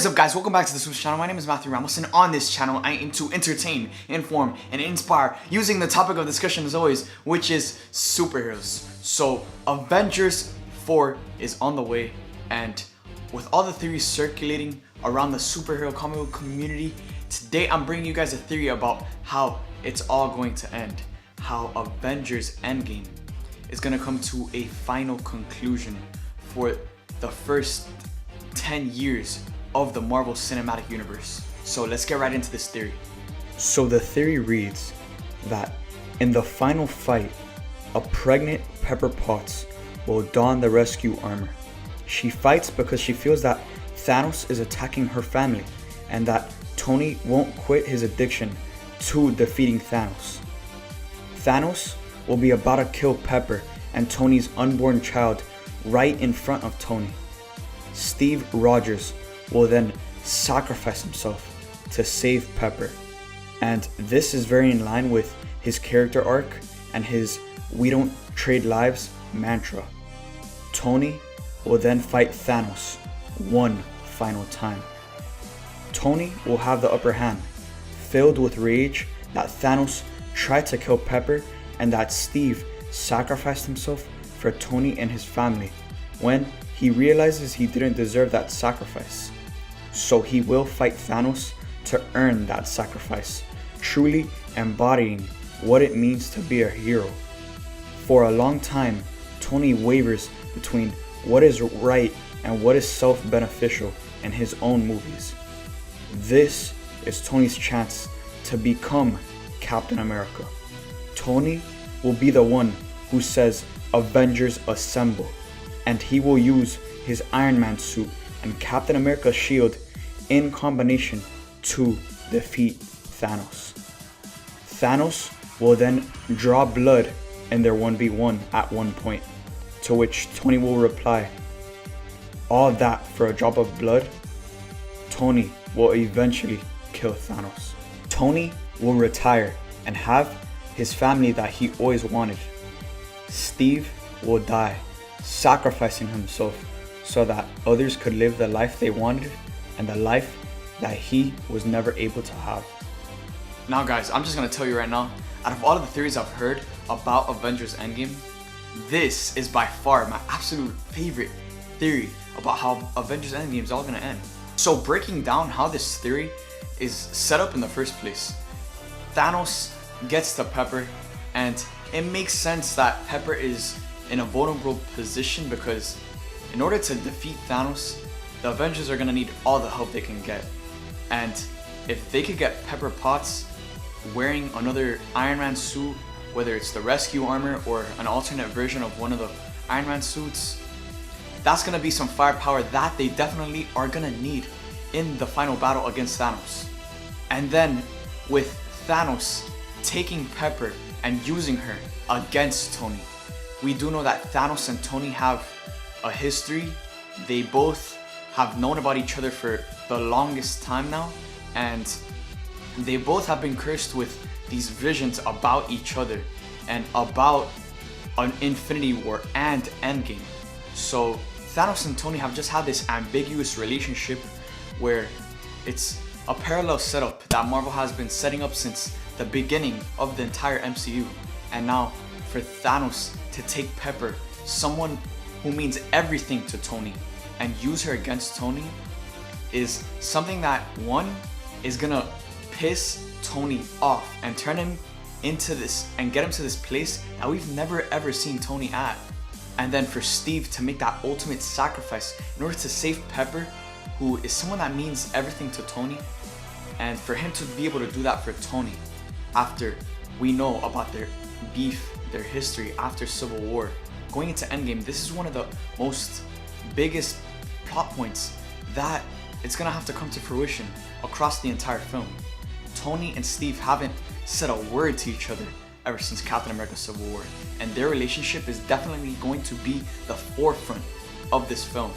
up guys, welcome back to the SUPES channel. My name is Matthew Ramos, and on this channel I aim to entertain, inform, and inspire using the topic of discussion as always, which is superheroes. So Avengers 4 is on the way, and with all the theories circulating around the superhero comic book community, today I'm bringing you guys a theory about how it's all going to end. How Avengers Endgame is going to come to a final conclusion for the first 10 years of the Marvel Cinematic Universe. So let's get right into this theory. So the theory reads that in the final fight, a pregnant Pepper Potts will don the rescue armor. She fights because she feels that Thanos is attacking her family and that Tony won't quit his addiction to defeating Thanos. Thanos will be about to kill Pepper and Tony's unborn child right in front of Tony. Steve Rogers will then sacrifice himself to save Pepper. And this is very in line with his character arc and his "we don't trade lives" mantra. Tony will then fight Thanos one final time. Tony will have the upper hand, filled with rage that Thanos tried to kill Pepper and that Steve sacrificed himself for Tony and his family when he realizes he didn't deserve that sacrifice. So he will fight Thanos to earn that sacrifice, truly embodying what it means to be a hero. For a long time, Tony wavers between what is right and what is self-beneficial in his own movies. This is Tony's chance to become Captain America. Tony will be the one who says "Avengers Assemble," and he will use his Iron Man suit and Captain America's shield in combination to defeat Thanos. Thanos will then draw blood in their 1v1 at one point, to which Tony will reply, "All that for a drop of blood?" Tony will eventually kill Thanos. Tony will retire and have his family that he always wanted. Steve will die, sacrificing himself so that others could live the life they wanted and the life that he was never able to have. Now guys, I'm just gonna tell you right now, out of all of the theories I've heard about Avengers Endgame, this is by far my absolute favorite theory about how Avengers Endgame is all gonna end. So breaking down how this theory is set up in the first place, Thanos gets to Pepper, and it makes sense that Pepper is in a vulnerable position because in order to defeat Thanos, the Avengers are gonna need all the help they can get. And if they could get Pepper Potts wearing another Iron Man suit, whether it's the rescue armor or an alternate version of one of the Iron Man suits, that's gonna be some firepower that they definitely are gonna need in the final battle against Thanos. And then with Thanos taking Pepper and using her against Tony, we do know that Thanos and Tony have a history. They both have known about each other for the longest time now, and they both have been cursed with these visions about each other and about an Infinity War and Endgame. So Thanos and Tony have just had this ambiguous relationship where it's a parallel setup that Marvel has been setting up since the beginning of the entire MCU. And now for Thanos to take Pepper, someone who means everything to Tony, and use her against Tony is something that, one, is gonna piss Tony off and turn him into this and get him to this place that we've never ever seen Tony at. And then for Steve to make that ultimate sacrifice in order to save Pepper, who is someone that means everything to Tony, and for him to be able to do that for Tony after we know about their beef, their history after Civil War. Going into Endgame, this is one of the most biggest plot points that it's gonna have to come to fruition across the entire film. Tony and Steve haven't said a word to each other ever since Captain America Civil War, and their relationship is definitely going to be the forefront of this film.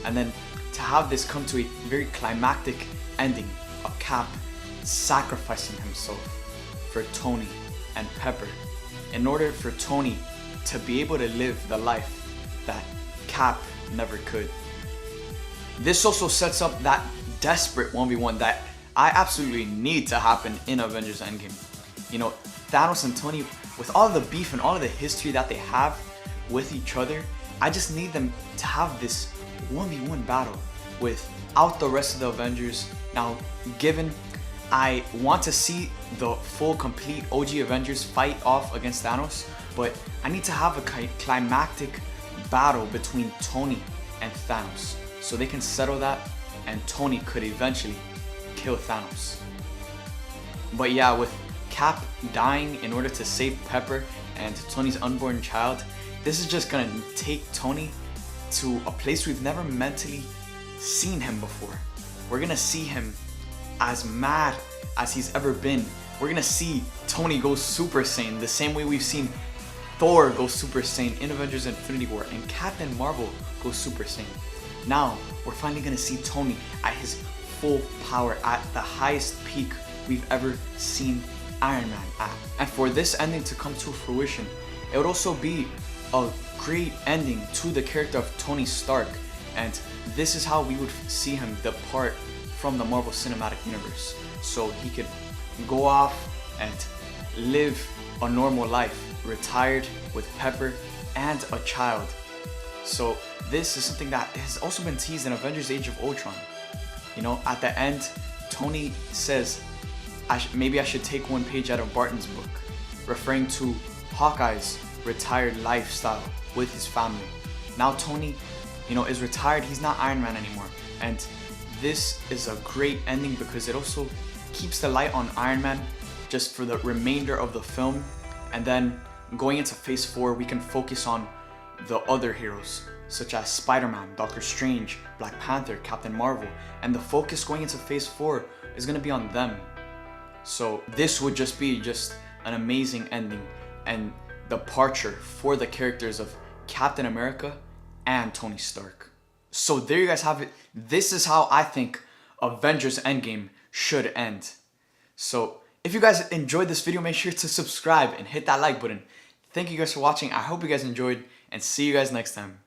And then to have this come to a very climactic ending of Cap sacrificing himself for Tony and Pepper in order for Tony to be able to live the life that Cap never could. This also sets up that desperate 1v1 that I absolutely need to happen in Avengers Endgame. You know, Thanos and Tony, with all of the beef and all of the history that they have with each other, I just need them to have this 1v1 battle without the rest of the Avengers. Now, given I want to see the full, complete OG Avengers fight off against Thanos, but I need to have a climactic battle between Tony and Thanos so they can settle that and Tony could eventually kill Thanos. But yeah, with Cap dying in order to save Pepper and Tony's unborn child, this is just gonna take Tony to a place we've never mentally seen him before. We're gonna see him as mad as he's ever been. We're gonna see Tony go Super Saiyan the same way we've seen Thor go Super Saiyan in Avengers Infinity War and Captain Marvel go Super Saiyan. Now, we're finally gonna see Tony at his full power, at the highest peak we've ever seen Iron Man at. And for this ending to come to fruition, it would also be a great ending to the character of Tony Stark, and this is how we would see him depart from the Marvel Cinematic Universe, so he could go off and live a normal life, retired with Pepper and a child. So this is something that has also been teased in Avengers Age of Ultron. You know, at the end, Tony says, maybe I should take one page out of Barton's book, referring to Hawkeye's retired lifestyle with his family. Now Tony, you know, is retired. He's not Iron Man anymore. And this is a great ending because it also keeps the light on Iron Man just for the remainder of the film. And then going into Phase 4, we can focus on the other heroes, such as Spider-Man, Doctor Strange, Black Panther, Captain Marvel. And the focus going into Phase 4 is going to be on them. So this would just be an amazing ending and departure for the characters of Captain America and Tony Stark. So there you guys have it. This is how I think Avengers Endgame should end. So if you guys enjoyed this video, make sure to subscribe and hit that like button. Thank you guys for watching. I hope you guys enjoyed and see you guys next time.